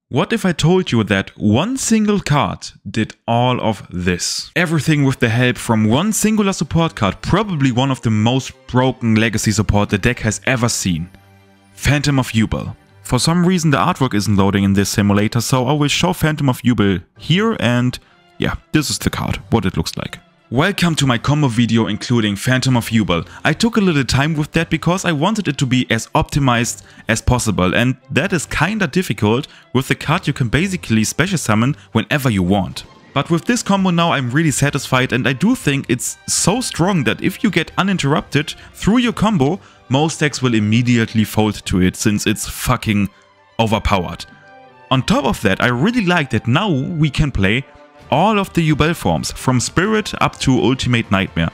What if I told you that one single card did all of this? Everything with the help from one singular support card, probably one of the most broken legacy support the deck has ever seen. Phantom of YUBEL. For some reason the artwork isn't loading in this simulator, so I will show Phantom of YUBEL here, and yeah, this is the card, what it looks like. Welcome to my combo video including Phantom of YUBEL. I took a little time with that because I wanted it to be as optimized as possible, and that is kinda difficult with the card you can basically special summon whenever you want. But with this combo now I'm really satisfied, and I do think it's so strong that if you get uninterrupted through your combo, most decks will immediately fold to it since it's fucking overpowered. On top of that, I really like that now we can play all of the YUBEL forms, from Spirit up to Ultimate Nightmare.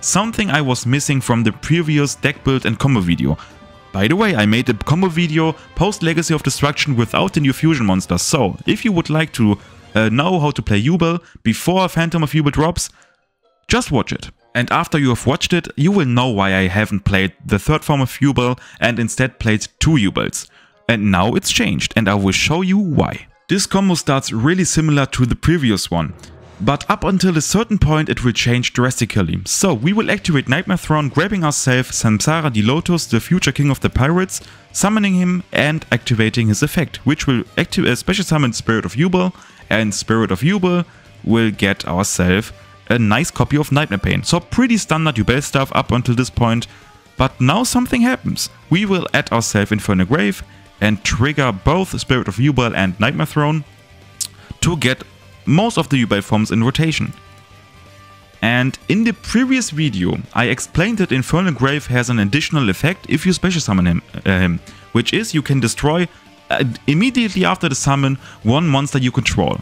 Something I was missing from the previous deck build and combo video. By the way, I made a combo video post Legacy of Destruction without the new fusion monsters, so if you would like to know how to play YUBEL before Phantom of YUBEL drops, just watch it. And after you have watched it, you will know why I haven't played the third form of YUBEL and instead played two YUBELs. And now it's changed, and I will show you why. This combo starts really similar to the previous one, but up until a certain point it will change drastically. So we will activate Nightmare Throne, grabbing ourselves Samsara the Lotus, the future king of the pirates, summoning him and activating his effect, which will special summon Spirit of YUBEL, and Spirit of YUBEL will get ourselves a nice copy of Nightmare Pain. So pretty standard YUBEL stuff up until this point, but now something happens. We will add ourselves Infernal Grave and trigger both Spirit of YUBEL and Nightmare Throne to get most of the YUBEL forms in rotation. And in the previous video I explained that Infernal Grave has an additional effect if you special summon him, which is you can destroy immediately after the summon one monster you control.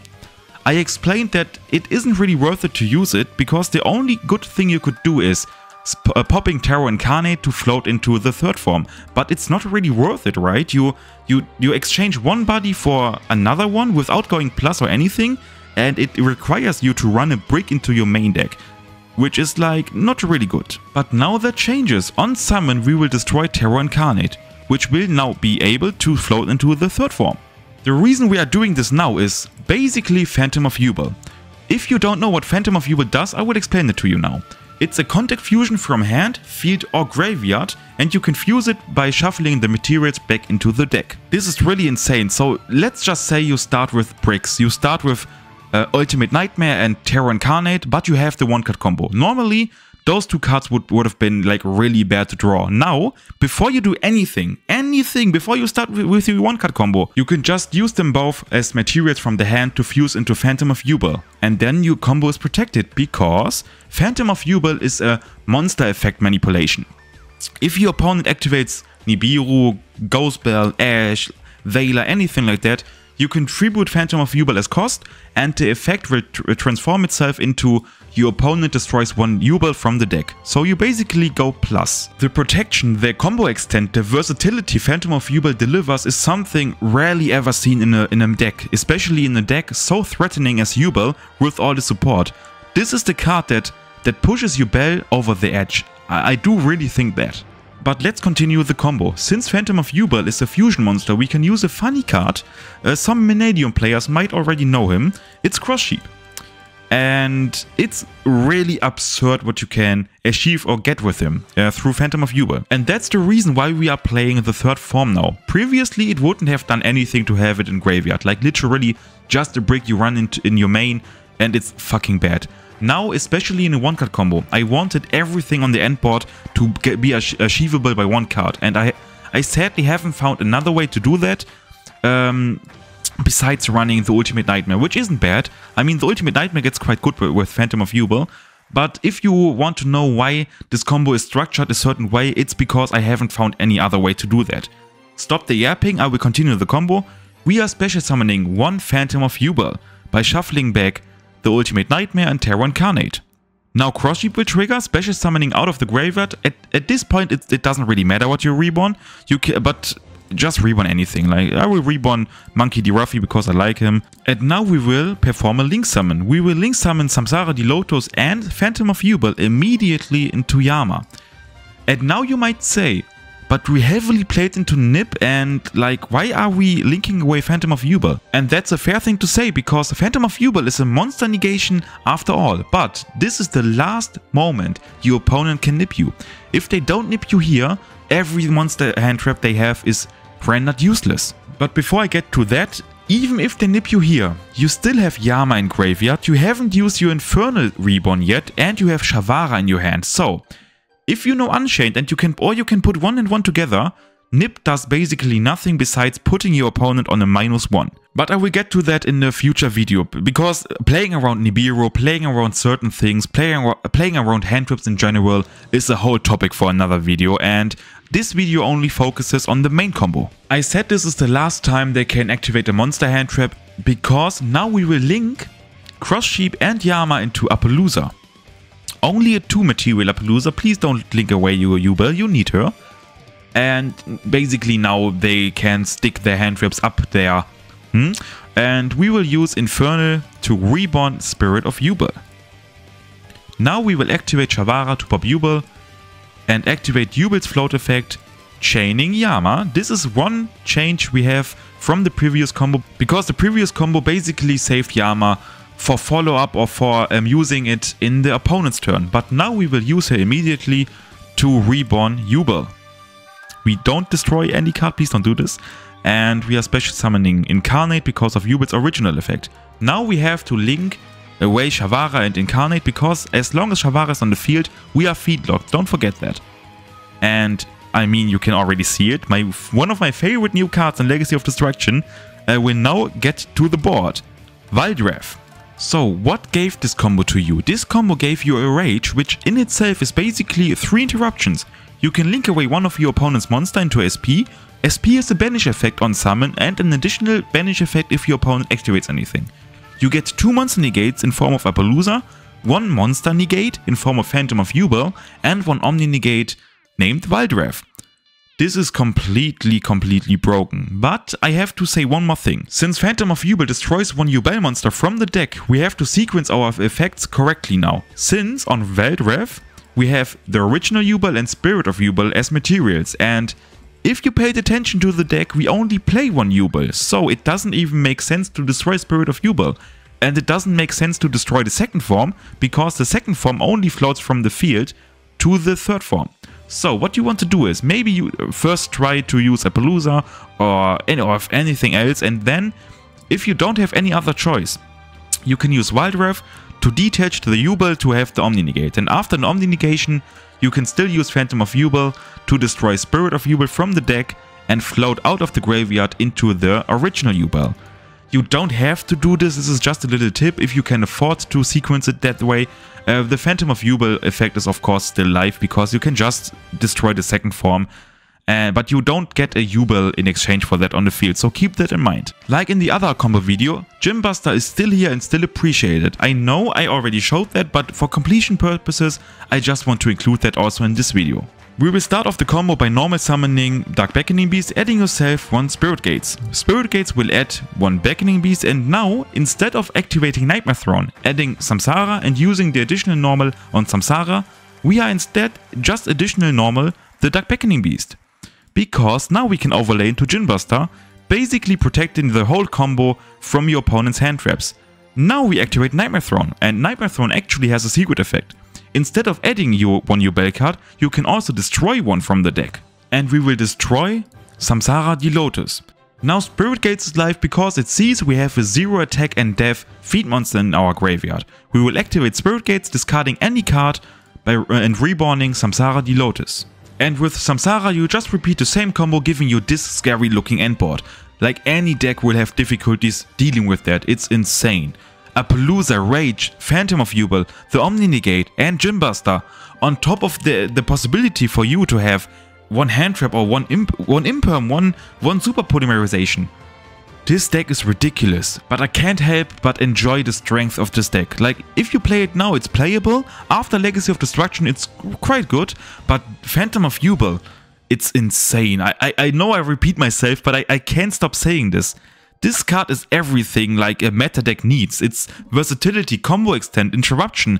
I explained that it isn't really worth it to use it because the only good thing you could do is popping Terror Incarnate to float into the third form, but it's not really worth it, right? You exchange one body for another one without going plus or anything, and it requires you to run a brick into your main deck, which is like not really good. But now that changes. On summon we will destroy Terror Incarnate, which will now be able to float into the third form. The reason we are doing this now is basically Phantom of YUBEL. If you don't know what Phantom of YUBEL does, I will explain it to you now. It's a contact fusion from hand, field or graveyard, and you can fuse it by shuffling the materials back into the deck. This is really insane. So let's just say you start with bricks. You start with Ultimate Nightmare and Terror Incarnate, but you have the one card combo. Normally those two cards would have been like really bad to draw. Now, before you do anything, before you start with your one card combo, you can just use them both as materials from the hand to fuse into Phantom of YUBEL. And then your combo is protected because Phantom of YUBEL is a monster effect manipulation. If your opponent activates Nibiru, Ghostbell, Ash, Veiler, anything like that, you can tribute Phantom of YUBEL as cost, and the effect will transform itself into your opponent destroys one YUBEL from the deck. So you basically go plus. The protection, the combo extent, the versatility Phantom of YUBEL delivers is something rarely ever seen in a deck, especially in a deck so threatening as YUBEL with all the support. This is the card that pushes YUBEL over the edge. I do really think that. But let's continue the combo. Since Phantom of YUBEL is a fusion monster, we can use a funny card. Some Mannadium players might already know him. It's Cross Sheep. And it's really absurd what you can achieve or get with him through Phantom of YUBEL. And that's the reason why we are playing the third form now. Previously it wouldn't have done anything to have it in graveyard. Like literally just a brick you run into in your main and it's fucking bad. Now, especially in a one card combo, I wanted everything on the end board to be achievable by one card. And I sadly haven't found another way to do that. Besides running the Ultimate Nightmare, which isn't bad. I mean, the Ultimate Nightmare gets quite good with Phantom of YUBEL, but if you want to know why this combo is structured a certain way, it's because I haven't found any other way to do that. Stop the yapping, I will continue the combo. We are special summoning one Phantom of YUBEL by shuffling back the Ultimate Nightmare and Terror Incarnate. Now Cross Sheep will trigger, special summoning out of the graveyard. At this point it doesn't really matter what you reborn, but just reborn anything. Like I will reborn Monkey D. Ruffy because I like him. And now we will perform a link summon. We will link summon Samsara the Lotus and Phantom of YUBEL immediately into Yama. And now you might say, but we heavily played into Nip, and like, why are we linking away Phantom of YUBEL? And that's a fair thing to say, because Phantom of YUBEL is a monster negation after all, but this is the last moment your opponent can nip you. If they don't nip you here, every monster hand trap they have is rendered useless. But before I get to that, even if they nip you here, you still have Yama in graveyard, you haven't used your Infernal Reborn yet, and you have Shavara in your hand. So, if you know Unchained and you can put 1 and 1 together, Nip does basically nothing besides putting your opponent on a -1. But I will get to that in a future video, because playing around Nibiru, playing around certain things, playing around hand traps in general is a whole topic for another video, and this video only focuses on the main combo. I said this is the last time they can activate a monster hand trap, because now we will link Cross Sheep and Yama into Appaloosa. Only a 2 material Appaloosa, please don't link away your YUBEL, you need her. And basically now they can stick their hand traps up there. And we will use Infernal to reborn Spirit of YUBEL. Now we will activate Shavara to pop YUBEL and activate YUBEL's float effect, chaining Yama. This is one change we have from the previous combo, because the previous combo basically saved Yama for follow-up or for using it in the opponent's turn. But now we will use her immediately to reborn YUBEL. We don't destroy any card, please don't do this. And we are special summoning Incarnate because of YUBEL's original effect. Now we have to link away Shavara and Incarnate, because as long as Shavara is on the field, we are feed locked, don't forget that. And I mean, you can already see it, one of my favorite new cards in Legacy of Destruction will now get to the board. Valdrath. So what gave this combo to you? This combo gave you a Rage, which in itself is basically 3 interruptions. You can link away one of your opponent's monster into SP. SP is a banish effect on summon and an additional banish effect if your opponent activates anything. You get 2 monster negates in form of Appaloosa, 1 monster negate in form of Phantom of YUBEL, and 1 omni negate named Valdrath. This is completely broken, but I have to say one more thing. Since Phantom of YUBEL destroys 1 YUBEL monster from the deck, we have to sequence our effects correctly now. Since on Valdrath, we have the original YUBEL and Spirit of YUBEL as materials, and if you paid attention to the deck, we only play 1 YUBEL, so it doesn't even make sense to destroy Spirit of YUBEL. And it doesn't make sense to destroy the second form, because the second form only floats from the field to the third form. So what you want to do is, maybe you first try to use Appaloosa or anything else, and then, if you don't have any other choice, you can use Valdrath to detach the YUBEL to have the Omni Negate. And after an Omni Negation, you can still use Phantom of YUBEL to destroy Spirit of YUBEL from the deck and float out of the graveyard into the original YUBEL. You don't have to do this is just a little tip if you can afford to sequence it that way. The Phantom of YUBEL effect is of course still live, because you can just destroy the second form, but you don't get a YUBEL in exchange for that on the field, so keep that in mind. Like in the other combo video, Gym Buster is still here and still appreciated. I know I already showed that, but for completion purposes, I just want to include that also in this video. We will start off the combo by normal summoning Dark Beckoning Beast, adding yourself 1 Spirit Gates. Spirit Gates will add 1 Beckoning Beast, and now, instead of activating Nightmare Throne, adding Samsara and using the additional normal on Samsara, we are instead just additional normal the Dark Beckoning Beast. Because now we can overlay into Gym Buster, basically protecting the whole combo from your opponent's hand traps. Now we activate Nightmare Throne, and Nightmare Throne actually has a secret effect. Instead of adding your 1 YUBEL card, you can also destroy 1 from the deck. And we will destroy Samsara the Lotus. Now Spirit Gates is live because it sees we have a 0 attack and death feed monster in our graveyard. We will activate Spirit Gates, discarding any card and reborning Samsara the Lotus. And with Samsara you just repeat the same combo, giving you this scary looking endboard. Like any deck will have difficulties dealing with that, it's insane. Appaloosa, Rage, Phantom of YUBEL, the Omni Negate and Gym Buster, on top of the possibility for you to have 1 hand trap or 1 imperm, one super polymerization. This deck is ridiculous, but I can't help but enjoy the strength of this deck. Like, if you play it now, it's playable. After Legacy of Destruction, it's quite good, but Phantom of YUBEL, it's insane. I know I repeat myself, but I can't stop saying this. This card is everything like a meta deck needs. It's versatility, combo extend, interruption.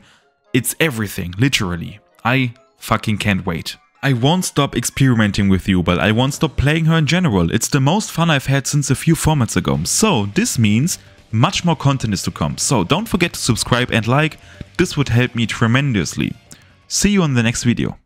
It's everything, literally. I fucking can't wait. I won't stop experimenting with YUBEL, I won't stop playing her in general. It's the most fun I've had since a few formats ago. So this means much more content is to come. So don't forget to subscribe and like, this would help me tremendously. See you on the next video.